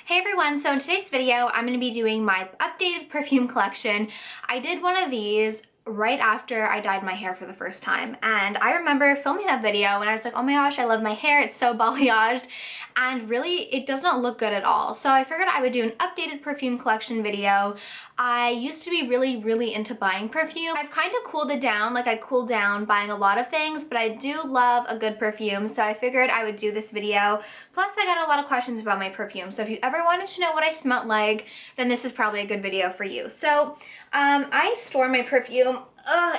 Hey everyone, so in today's video, I'm going to be doing my updated perfume collection. I did one of these right after I dyed my hair for the first time, and I remember filming that video and I was like, oh my gosh, I love my hair, it's so balayaged, and really it does not look good at all. So I figured I would do an updated perfume collection video. I used to be really into buying perfume. I've kind of cooled it down, like I cooled down buying a lot of things, but I do love a good perfume, so I figured I would do this video. Plus I got a lot of questions about my perfume, so if you ever wanted to know what I smelled like, then this is probably a good video for you. So I store my perfume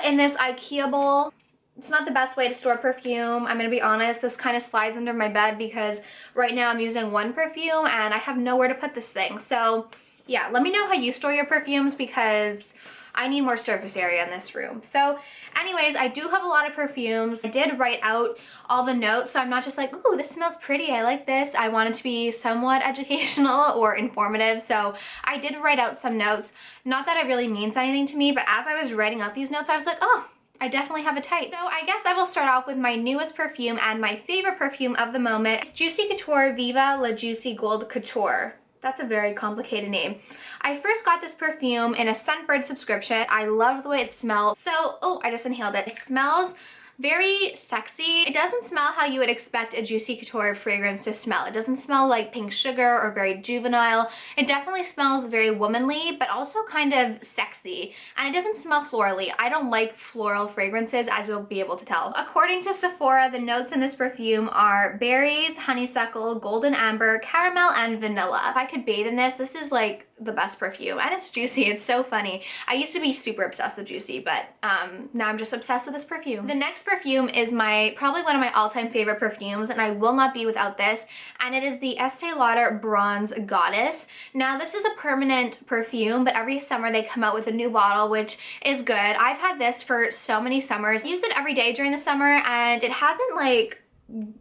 in this IKEA bowl. It's not the best way to store perfume, I'm gonna be honest. This kind of slides under my bed because right now I'm using one perfume and I have nowhere to put this thing. So yeah, let me know how you store your perfumes because I need more surface area in this room. So anyways, I do have a lot of perfumes. I did write out all the notes, so I'm not just like, ooh, this smells pretty, I like this. I want it to be somewhat educational or informative, so I did write out some notes. Not that it really means anything to me, but as I was writing out these notes, I was like, oh, I definitely have a type. So I guess I will start off with my newest perfume and my favorite perfume of the moment. It's Juicy Couture Viva La Juicy Gold Couture. That's a very complicated name. I first got this perfume in a Scentbird subscription. I loved the way it smelled. So, oh, I just inhaled it. It smells very sexy. It doesn't smell how you would expect a Juicy Couture fragrance to smell. It doesn't smell like pink sugar or very juvenile. It definitely smells very womanly, but also kind of sexy. And it doesn't smell florally. I don't like floral fragrances, as you'll be able to tell. According to Sephora, the notes in this perfume are berries, honeysuckle, golden amber, caramel, and vanilla. If I could bathe in this, this is like the best perfume, and it's juicy. It's so funny. I used to be super obsessed with Juicy, but now I'm just obsessed with this perfume. The next perfume is probably one of my all-time favorite perfumes, and I will not be without this, and it is the Estee Lauder Bronze Goddess. Now this is a permanent perfume, but every summer they come out with a new bottle, which is good. I've had this for so many summers. I used it every day during the summer, and it hasn't like,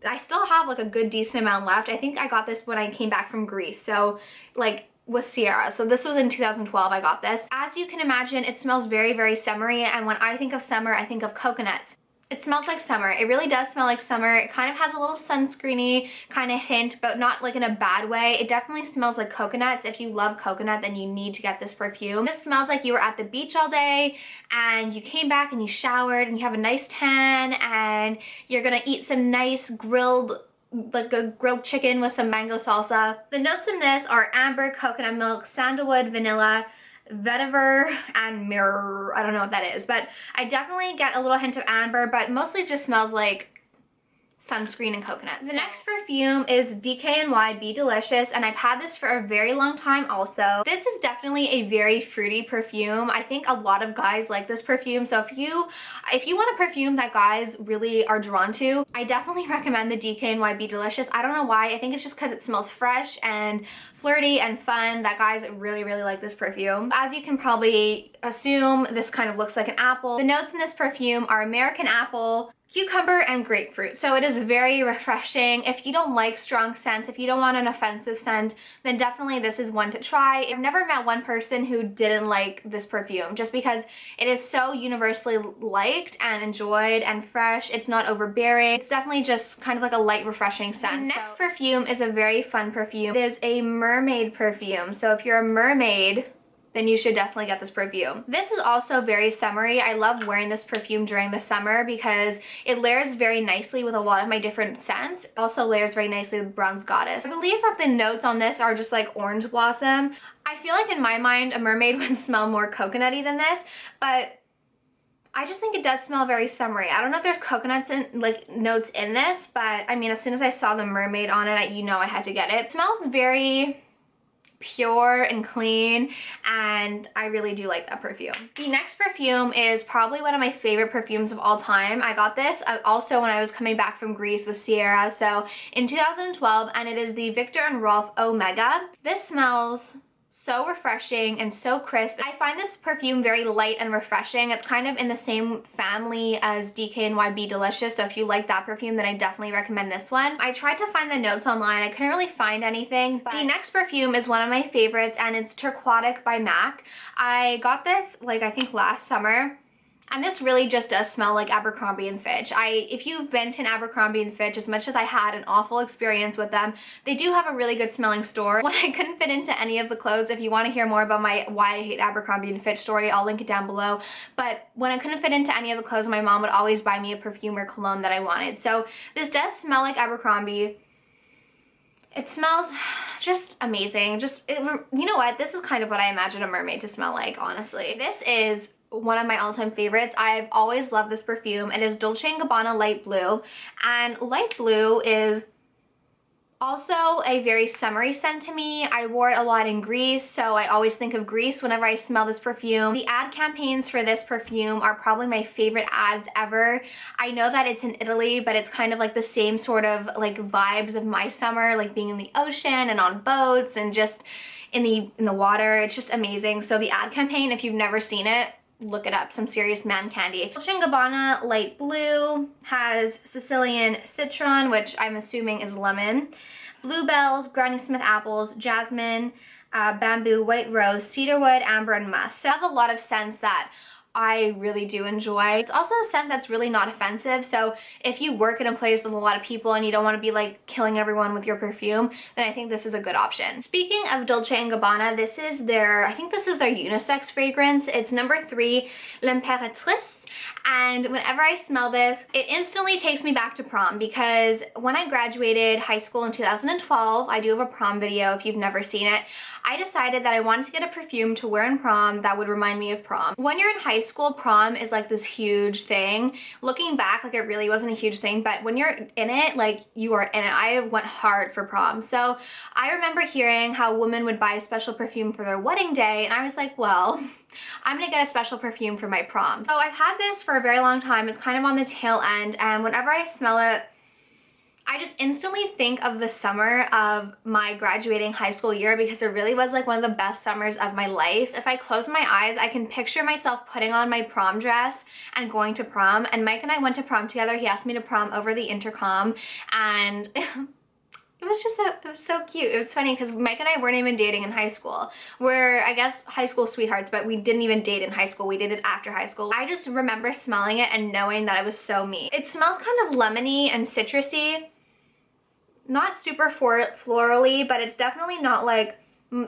I still have like a good decent amount left. I think I got this when I came back from Greece, so like with Sierra. So this was in 2012 I got this. As you can imagine, it smells very summery, and when I think of summer, I think of coconuts. It smells like summer. It really does smell like summer. It kind of has a little sunscreeny kind of hint, but not like in a bad way. It definitely smells like coconuts. If you love coconut, then you need to get this perfume. This smells like you were at the beach all day and you came back and you showered and you have a nice tan and you're gonna eat some nice grilled chicken with some mango salsa. The notes in this are amber, coconut milk, sandalwood, vanilla, vetiver, and myrrh. I don't know what that is, but I definitely get a little hint of amber, but mostly just smells like sunscreen and coconut. The next perfume is DKNY Be Delicious, and I've had this for a very long time also. This is definitely a very fruity perfume. I think a lot of guys like this perfume, so if you want a perfume that guys really are drawn to, I definitely recommend the DKNY Be Delicious. I don't know why. I think it's just because it smells fresh and flirty and fun that guys really like this perfume. As you can probably assume, this kind of looks like an apple. The notes in this perfume are American apple, cucumber, and grapefruit. So it is very refreshing. If you don't like strong scents, if you don't want an offensive scent, then definitely this is one to try. I've never met one person who didn't like this perfume, just because it is so universally liked and enjoyed and fresh. It's not overbearing. It's definitely just kind of like a light, refreshing scent. The next perfume is a very fun perfume. It is a mermaid perfume. So if you're a mermaid, then you should definitely get this perfume. This is also very summery. I love wearing this perfume during the summer because it layers very nicely with a lot of my different scents. It also layers very nicely with Bronze Goddess. I believe that the notes on this are just like orange blossom. I feel like in my mind, a mermaid would smell more coconutty than this, but I just think it does smell very summery. I don't know if there's coconuts in like notes in this, but I mean, as soon as I saw the mermaid on it, you know I had to get it. It smells very pure and clean, and I really do like that perfume. The next perfume is probably one of my favorite perfumes of all time. I got this also when I was coming back from Greece with Sierra, so in 2012, and it is the Viktor and Rolf Omega. This smells so refreshing and so crisp. I find this perfume very light and refreshing. It's kind of in the same family as DKNY Be Delicious, so if you like that perfume, then I definitely recommend this one. I tried to find the notes online. I couldn't really find anything, but the next perfume is one of my favorites, and it's Turquotic by MAC. I got this like I think last summer, And this really just does smell like Abercrombie and Fitch. If you've been to an Abercrombie and Fitch, as much as I had an awful experience with them, they do have a really good smelling store. When I couldn't fit into any of the clothes, if you want to hear more about my why I hate Abercrombie and Fitch story, I'll link it down below. But when I couldn't fit into any of the clothes, my mom would always buy me a perfume or cologne that I wanted. So this does smell like Abercrombie. It smells just amazing. You know what? This is kind of what I imagine a mermaid to smell like, honestly. This is one of my all-time favorites. I've always loved this perfume. It is Dolce & Gabbana Light Blue, and Light Blue is also a very summery scent to me. I wore it a lot in Greece, so I always think of Greece whenever I smell this perfume. The ad campaigns for this perfume are probably my favorite ads ever. I know that it's in Italy, but it's kind of like the same sort of like vibes of my summer, like being in the ocean and on boats and just in the water. It's just amazing. So the ad campaign, if you've never seen it, look it up. Some serious man candy. Dolce & Gabbana Light Blue has Sicilian citron, which I'm assuming is lemon, bluebells, Granny Smith apples, jasmine, bamboo, white rose, cedarwood, amber, and musk. So it has a lot of scents that I really do enjoy. It's also a scent that's really not offensive, so if you work in a place with a lot of people and you don't want to be like killing everyone with your perfume, then I think this is a good option. Speaking of Dolce & Gabbana, this is I think this is their unisex fragrance. It's number 3, L'Impératrice, and whenever I smell this, it instantly takes me back to prom, because when I graduated high school in 2012, I do have a prom video if you've never seen it, I decided that I wanted to get a perfume to wear in prom that would remind me of prom. When you're in high school, prom is like this huge thing. Looking back, like it really wasn't a huge thing, but when you're in it, like you are in it. I went hard for prom. So I remember hearing how women would buy a special perfume for their wedding day, and I was like, well, I'm gonna get a special perfume for my prom. So I've had this for a very long time. It's kind of on the tail end, and whenever I smell it, I just instantly think of the summer of my graduating high school year, because it really was like one of the best summers of my life. If I close my eyes, I can picture myself putting on my prom dress and going to prom. And Mike and I went to prom together. He asked me to prom over the intercom, and it was so cute. It was funny because Mike and I weren't even dating in high school. We're, I guess, high school sweethearts, but we didn't even date in high school. We did it after high school. I just remember smelling it and knowing that it was so me. It smells kind of lemony and citrusy. Not super florally, but it's definitely not like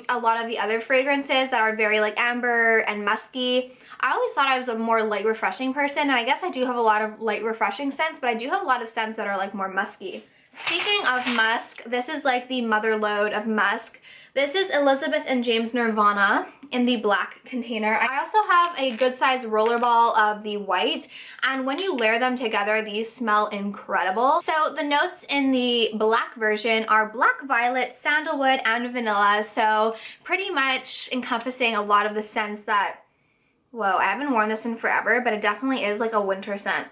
a lot of the other fragrances that are very like amber and musky. I always thought I was a more light refreshing person, and I guess I do have a lot of light refreshing scents, but I do have a lot of scents that are like more musky. Speaking of musk, this is like the mother lode of musk. This is Elizabeth and James Nirvana in the black container. I also have a good size rollerball of the white, and when you layer them together, these smell incredible. So the notes in the black version are black violet, sandalwood, and vanilla, so pretty much encompassing a lot of the scents that, whoa, I haven't worn this in forever, but it definitely is like a winter scent.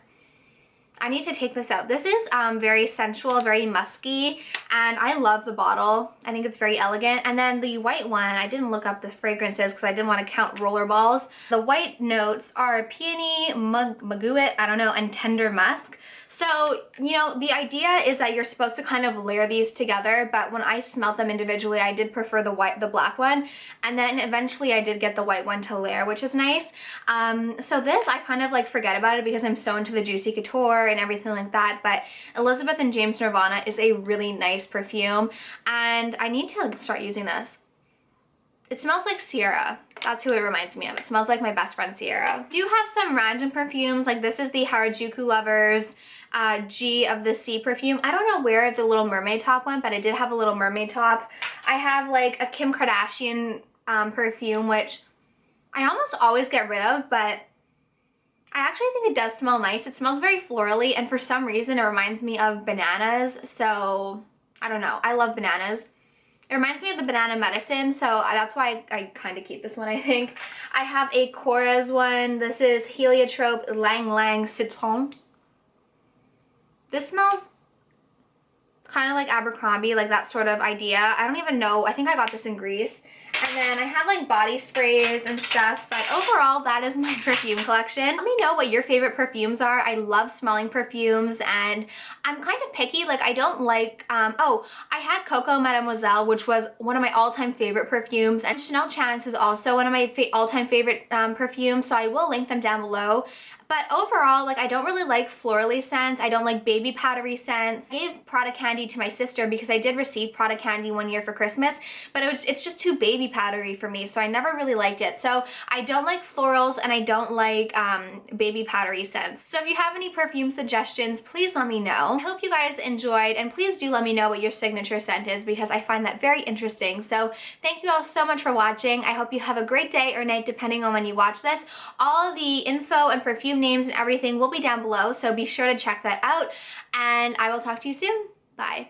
I need to take this out. This is very sensual, very musky, and I love the bottle. I think it's very elegant. And then the white one, I didn't look up the fragrances because I didn't want to count rollerballs. The white notes are peony, magouet, I don't know, and tender musk. So, you know, the idea is that you're supposed to kind of layer these together, but when I smelled them individually, I did prefer the black one, and then eventually I did get the white one to layer, which is nice. So this, I kind of like forget about it because I'm so into the Juicy Couture and everything like that, but Elizabeth and James Nirvana is a really nice perfume, and I need to start using this. It smells like Sierra. That's who it reminds me of. It smells like my best friend Sierra. I do have some random perfumes, like this is the Harajuku Lovers G of the Sea perfume. I don't know where the Little Mermaid top went, but I did have a Little Mermaid top. I have like a Kim Kardashian perfume, which I almost always get rid of, but I actually think it does smell nice. It smells very florally, and for some reason it reminds me of bananas, so I don't know. I love bananas. It reminds me of the banana medicine, so that's why I kind of keep this one, I think. I have a Korres one. This is Heliotrope Lang Lang Citron. This smells kind of like Abercrombie, like that sort of idea. I don't even know. I think I got this in Greece. And then I have like body sprays and stuff, but overall that is my perfume collection. Let me know what your favorite perfumes are. I love smelling perfumes, and I'm kind of picky. Like I don't like, oh, I had Coco Mademoiselle, which was one of my all-time favorite perfumes, and Chanel Chance is also one of my all-time favorite perfumes, so I will link them down below. But overall, like, I don't really like florally scents. I don't like baby powdery scents. I gave Prada candy to my sister because I did receive Prada candy one year for Christmas, but it's just too baby powdery for me, so I never really liked it. So I don't like florals and I don't like baby powdery scents. So if you have any perfume suggestions, please let me know. I hope you guys enjoyed, and please do let me know what your signature scent is because I find that very interesting. So thank you all so much for watching. I hope you have a great day or night depending on when you watch this. All the info and perfume names and everything will be down below, so be sure to check that out, and I will talk to you soon. Bye.